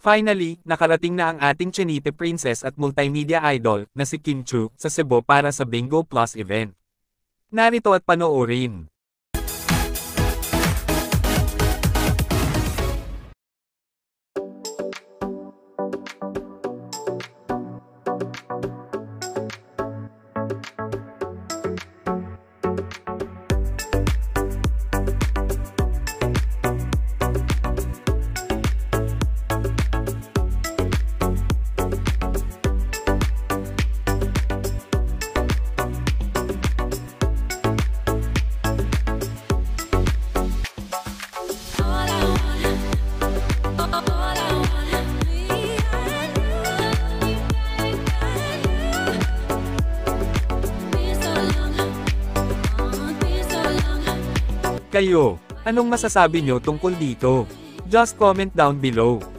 Finally, nakarating na ang ating Chinite princess at multimedia idol na si Kim Chu sa Cebu para sa Bingo Plus event. Narito at panoorin. Kayo, anong masasabi nyo tungkol dito? Just comment down below.